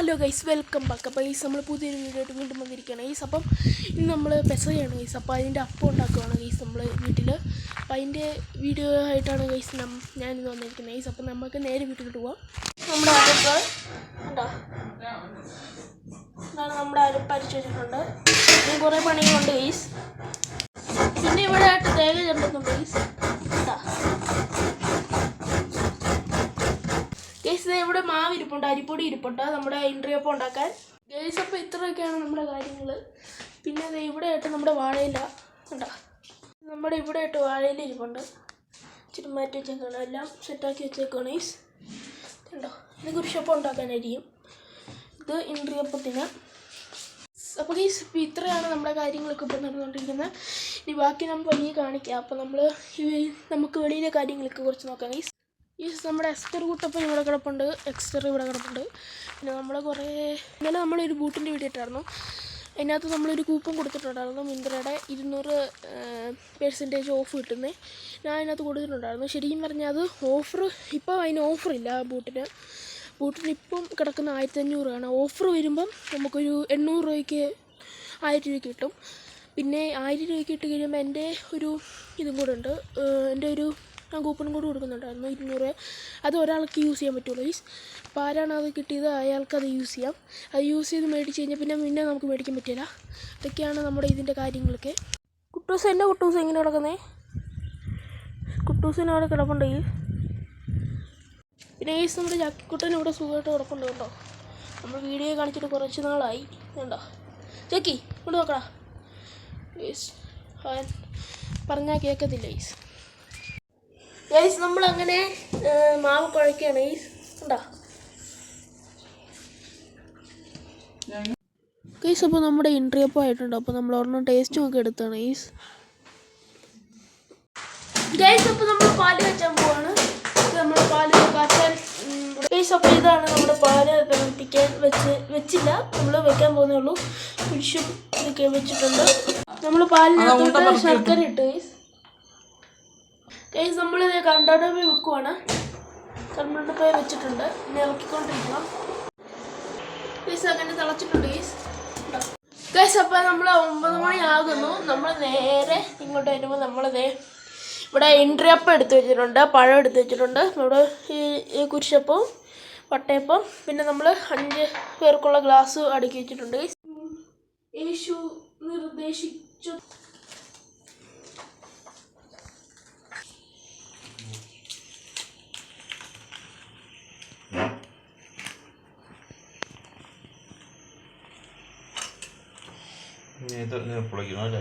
Hello guys, welcome back. അപ്പോൾ guys നമ്മൾ പുതിയൊരു വീഡിയോ ആയിട്ട് വീണ്ടും വന്നിരിക്കുകയാണ് ഗൈസ്. അപ്പം ഇന്ന് നമ്മൾ പെസയാണ് ഗൈസ്. അപ്പോൾ അതിൻ്റെ അപ്പം ഉണ്ടാക്കുകയാണ് ഗൈസ് നമ്മൾ വീട്ടിൽ. അപ്പോൾ അതിൻ്റെ വീഡിയോ ആയിട്ടാണ് ഗൈസ് ഞാനിന്ന് വന്നിരിക്കുന്നത് ഗൈസ്. അപ്പം നമുക്ക് നേരെ വീട്ടിലോട്ട് പോവാം. നമ്മുടെ അരപ്പ് ഉണ്ടോ, നമ്മുടെ അരപ്പ് അരിച്ചു വെച്ചിട്ടുണ്ട്. ഇനി കുറേ പണികളുണ്ട് ഗൈസ്. പിന്നെ ഇവിടെ ആയിട്ട് തേങ്ങ ചേർക്കുന്നുണ്ട് ഗൈസ്. ഉണ്ടോ ഗൈസ്, ഇവിടെ മാവ് ഇരിപ്പുണ്ട്, അരിപ്പൊടി ഇരിപ്പുണ്ട് നമ്മുടെ ഇൻട്രിയപ്പം ഉണ്ടാക്കാൻ ഗൈസ്. അപ്പോൾ ഇത്രയൊക്കെയാണ് നമ്മുടെ കാര്യങ്ങൾ. പിന്നെ അത് ഇവിടെ ആയിട്ട് നമ്മുടെ വാഴയില ഉണ്ടോ, നമ്മുടെ ഇവിടെ ആയിട്ട് വാഴയില ഇരിപ്പുണ്ട്. ഇച്ചിരി മാറ്റി വെച്ചേക്കാണ്, എല്ലാം സെറ്റാക്കി വെച്ചേക്കാണ് ഗൈസ്. ഉണ്ടോ, ഇത് കുരിശപ്പം ഉണ്ടാക്കാനായിരിക്കും, ഇത് ഇൻട്രിയപ്പത്തിന്. അപ്പോൾ ഗൈസ് ഇപ്പോൾ ഇത്രയാണ് നമ്മുടെ കാര്യങ്ങളൊക്കെ ഇപ്പോൾ നടന്നുകൊണ്ടിരിക്കുന്നത്. ഇനി ബാക്കി നമ്മൾ വഴിയെ കാണിക്കാം. അപ്പോൾ നമുക്ക് വെളിയിലെ കാര്യങ്ങളൊക്കെ കുറച്ച് നോക്കാം ഗൈസ്. നമ്മുടെ എക്സ്റ്റർ കൂട്ടപ്പം ഇവിടെ കിടപ്പുണ്ട്, എക്സ്റ്റർ ഇവിടെ കിടപ്പുണ്ട്. പിന്നെ നമ്മൾ ഇന്നലെ നമ്മളൊരു ബൂട്ടിൻ്റെ വീഡിയോ ഇട്ടായിരുന്നു. അതിനകത്ത് നമ്മളൊരു കൂപ്പൺ കൊടുത്തിട്ടുണ്ടായിരുന്നു, മിന്ത്രയുടെ 200% ഓഫ് കിട്ടുന്നത്. ഞാൻ അതിനകത്ത് കൊടുത്തിട്ടുണ്ടായിരുന്നു. ശരിക്കും പറഞ്ഞാൽ അത് ഓഫർ, ഇപ്പോൾ അതിന് ഓഫറില്ല. ബൂട്ടിന് ഇപ്പം കിടക്കുന്ന 1500 ആണ്. ഓഫർ വരുമ്പം നമുക്കൊരു 800 രൂപയ്ക്ക് 1000 രൂപയ്ക്ക് കിട്ടും. പിന്നെ 1000 രൂപയ്ക്ക് ഇട്ട് കഴിയുമ്പോൾ എൻ്റെ ഒരു ഇതും കൂടെ ഉണ്ട്, എൻ്റെ ഒരു കൂപ്പണും കൂടെ കൊടുക്കുന്നുണ്ടായിരുന്നു 200. അത് ഒരാൾക്ക് യൂസ് ചെയ്യാൻ പറ്റുള്ളൂ ഗൈസ്. അപ്പോൾ ആരാണ് അത് കിട്ടിയത് അയാൾക്കത് യൂസ് ചെയ്യാം. അത് യൂസ് ചെയ്ത് മേടിച്ച് കഴിഞ്ഞാൽ പിന്നെ നമുക്ക് മേടിക്കാൻ പറ്റില്ല. ഇതൊക്കെയാണ് നമ്മുടെ ഇതിൻ്റെ കാര്യങ്ങളൊക്കെ. എൻ്റെ കുട്ടൂസ് എങ്ങനെ കിടക്കുന്നേ? കുട്ടൂസിന് അവിടെ കിടപ്പുണ്ട് ഗൈസ്. പിന്നെ ഗൈസ് നമ്മുടെ ചക്കിക്കുട്ടൻ ഇവിടെ സുഖമായിട്ട് കിടപ്പുണ്ട് കേട്ടോ. നമ്മൾ വീഡിയോ കാണിച്ചിട്ട് കുറച്ച് നാളായി. ഉണ്ടോ ചക്കി, ഇവിടെ നോക്കടാ ഗൈസ്. പറഞ്ഞാൽ കേൾക്കത്തില്ല ഗൈസ്. ഗൈസ് നമ്മളങ്ങനെ മാവ് കുഴയ്ക്കുകയാണ് ഗൈസ്. ഉണ്ടോ ഗൈസ്? അപ്പോൾ നമ്മുടെ ഇൻട്രിയപ്പം ആയിട്ടുണ്ട്. അപ്പോൾ നമ്മൾ ഒരെണ്ണം ടേസ്റ്റ് നോക്കി എടുത്താണ് ഗൈസ്. അപ്പോൾ നമ്മൾ പാല് കാച്ചാൻ പോവാണ്. നമ്മൾ പാല് കാച്ചാൻ ഗൈസ്. അപ്പോൾ ഇതാണ് നമ്മുടെ പാല് തിളപ്പിക്കാൻ വെച്ചില്ല, നമ്മൾ വെക്കാൻ പോകുന്നേ ഉള്ളൂ. കുരിശും ഇതൊക്കെ വെച്ചിട്ടുണ്ട്. നമ്മൾ പാലിനകത്തോട്ട് ശർക്കര ഇട്ട് ഗൈസ് നമ്മളിത് കണ്ടടപ്പേ വെക്കുവാണ്. കണ്ടടപ്പേ വെച്ചിട്ടുണ്ട്, ഇനി ഇറക്കിക്കൊണ്ടിരിക്കണം ഗൈസ്. അങ്ങനെ തിളച്ചിട്ടുണ്ട് ഗൈസ്. അപ്പോൾ നമ്മൾ 9 മണി ആകുന്നു. നമ്മൾ നേരെ ഇങ്ങോട്ട് വരുമ്പോൾ നമ്മളിതേ ഇവിടെ ഇൻട്രിയപ്പം എടുത്ത് വെച്ചിട്ടുണ്ട്, പഴം എടുത്ത് വെച്ചിട്ടുണ്ട്, ഇവിടെ ഈ കുരിശപ്പം, വട്ടയപ്പം, പിന്നെ നമ്മൾ 5 പേർക്കുള്ള ഗ്ലാസ് അടുക്കി വെച്ചിട്ടുണ്ട് ഗൈസ്. യേശു നിർദ്ദേശിച്ചു പൊളിക്കണം അല്ലേ?